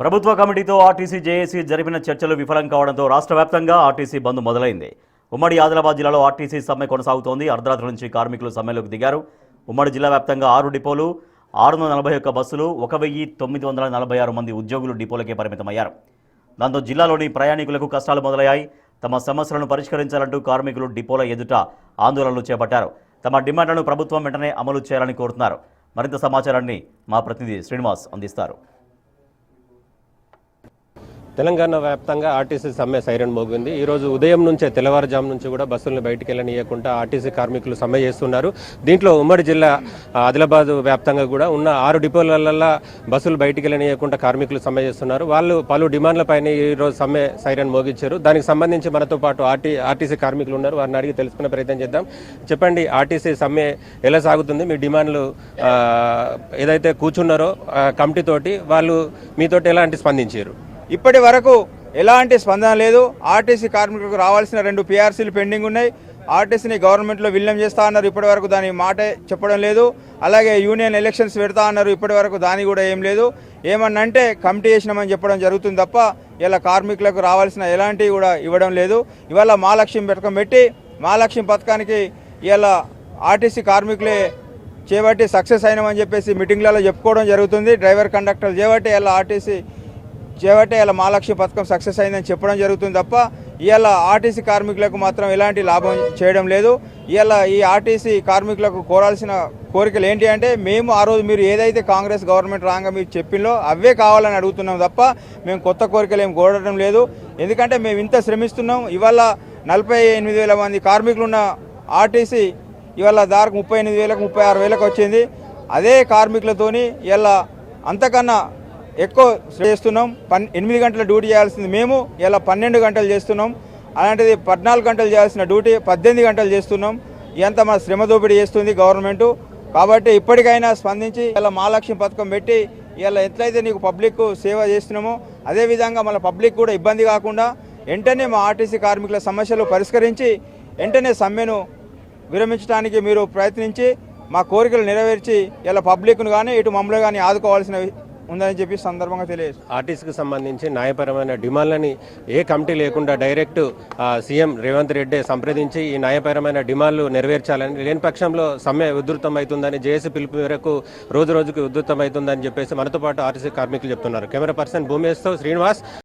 ప్రభుత్వ కమిటీతో RTC JAC జరిపిన చర్చలు విఫలం కావడంతో రాష్ట్ర వ్యాప్తంగా ఆర్టీసీ బంద్ మొదలైంది. ఉమ్మడి ఆదిలాబాద్ జిల్లాలో ఆర్టీసీ సమ్మె కొనసాగుతోంది. అర్ధరాత్రి నుంచి కార్మికులు సమ్మెలోకి దిగారు. ఉమ్మడి జిల్లా వ్యాప్తంగా 6 డిపోలు, 641 బస్సులు, 1946 మంది ఉద్యోగులు డిపోలకే పరిమితమయ్యారు. దాంతో జిల్లాలోని ప్రయాణికులకు కష్టాలు మొదలయ్యాయి. తమ సమస్యలను పరిష్కరించాలంటూ కార్మికులు డిపోల ఎదుట ఆందోళనలు చేపట్టారు. తమ డిమాండ్లను ప్రభుత్వం వెంటనే అమలు చేయాలని కోరుతున్నారు. మరింత సమాచారాన్ని మా ప్రతినిధి శ్రీనివాస్ అందిస్తారు. తెలంగాణ వ్యాప్తంగా ఆర్టీసీ సమ్మె సైరన్ మోగింది. ఈరోజు ఉదయం నుంచే తెల్లవారుజాము నుంచి కూడా బస్సులను బయటికి వెళ్ళనీయకుండా ఆర్టీసీ కార్మికులు సమ్మె చేస్తున్నారు. దీంట్లో ఉమ్మడి జిల్లా ఆదిలాబాద్ వ్యాప్తంగా కూడా ఉన్న 6 డిపోలలో బస్సులు బయటికి వెళ్ళనీయకుండా కార్మికులు సమ్మె చేస్తున్నారు. వాళ్ళు పలు డిమాండ్లపైన ఈరోజు సమ్మె సైరన్ మోగించారు. దానికి సంబంధించి మనతో పాటు ఆర్టీసీ కార్మికులు ఉన్నారు. వారిని అడిగి తెలుసుకునే ప్రయత్నం చేద్దాం. చెప్పండి, ఆర్టీసీ సమ్మె ఎలా సాగుతుంది? మీ డిమాండ్లు ఏదైతే కూర్చున్నారో కమిటీతోటి వాళ్ళు మీతోటి ఎలాంటి స్పందించారు? ఇప్పటి వరకు ఎలాంటి స్పందన లేదు. ఆర్టీసీ కార్మికులకు రావాల్సిన 2 PRCలు పెండింగ్ ఉన్నాయి. ఆర్టీసీని గవర్నమెంట్లో విలీనం చేస్తా అన్నారు, ఇప్పటి వరకు దాని మాట చెప్పడం లేదు. అలాగే యూనియన్ ఎలక్షన్స్ పెడతా అన్నారు, ఇప్పటి వరకు దాని కూడా ఏం లేదు. ఏమన్నంటే కమిటీ చేసినామని చెప్పడం జరుగుతుంది తప్ప ఇలా కార్మికులకు రావాల్సిన ఎలాంటివి కూడా ఇవ్వడం లేదు. ఇవాళ మహాలక్ష్మి పథకం పెట్టి మహాలక్ష్మి పథకానికి ఇలా ఆర్టీసీ కార్మికులే చేపట్టి సక్సెస్ అయినామని చెప్పేసి మీటింగ్లలో చెప్పుకోవడం జరుగుతుంది. డ్రైవర్ కండక్టర్లు చేపట్టి ఇలా ఆర్టీసీ చేపట్టే ఇలా మహాలక్ష్మి పథకం సక్సెస్ అయిందని చెప్పడం జరుగుతుంది తప్ప ఇవాళ ఆర్టీసీ కార్మికులకు మాత్రం ఎలాంటి లాభం చేయడం లేదు. ఇవాళ ఈ ఆర్టీసీ కార్మికులకు కోరాల్సిన కోరికలు ఏంటి అంటే, మేము ఆ రోజు మీరు ఏదైతే కాంగ్రెస్ గవర్నమెంట్ రాగా మీరు చెప్పిందో అవే కావాలని అడుగుతున్నాం తప్ప మేము కొత్త కోరికలు ఏం కోరడం లేదు. ఎందుకంటే మేము ఇంత శ్రమిస్తున్నాం. ఇవాళ 48,000 మంది కార్మికులు ఉన్న ఆర్టీసీ ఇవాళ దాదాపు 38,000కు 36,000కు వచ్చింది. అదే కార్మికులతోని ఇలా అంతకన్నా ఎక్కువ చేస్తున్నాం. 8 గంటల డ్యూటీ చేయాల్సింది మేము ఇలా 12 గంటలు చేస్తున్నాం. అలాంటిది 14 గంటలు చేయాల్సిన డ్యూటీ 18 గంటలు చేస్తున్నాం. ఇదంతా మన శ్రమ దోపిడీ చేస్తుంది గవర్నమెంట్. కాబట్టి ఇప్పటికైనా స్పందించి ఇలా మహాలక్ష్మి పథకం పెట్టి ఇలా ఎట్లయితే నీకు పబ్లిక్ సేవ చేస్తున్నామో అదేవిధంగా మన పబ్లిక్ కూడా ఇబ్బంది కాకుండా వెంటనే మా ఆర్టీసీ కార్మికుల సమస్యలు పరిష్కరించి వెంటనే సమ్మెను విరమించడానికి మీరు ప్రయత్నించి మా కోరికలు నెరవేర్చి ఇలా పబ్లిక్ను కానీ ఇటు మమ్మల్ని కానీ ఆదుకోవాల్సిన ఉందని చెప్పి సందర్భంగా తెలియదు. ఆర్టీసీకి సంబంధించి న్యాయపరమైన డిమాండ్లని ఏ కమిటీ లేకుండా డైరెక్ట్ సీఎం రేవంత్ రెడ్డి సంప్రదించి ఈ న్యాయపరమైన డిమాండ్లు నెరవేర్చాలని, లేని పక్షంలో సమ్మె ఉధృతం అవుతుందని జేఏసీ పిలుపు మేరకు రోజు రోజుకి ఉధృతం అవుతుందని చెప్పేసి మనతో పాటు ఆర్టీసీ కార్మికులు చెప్తున్నారు. కెమెరా పర్సన్ భూమేశ్తో శ్రీనివాస్.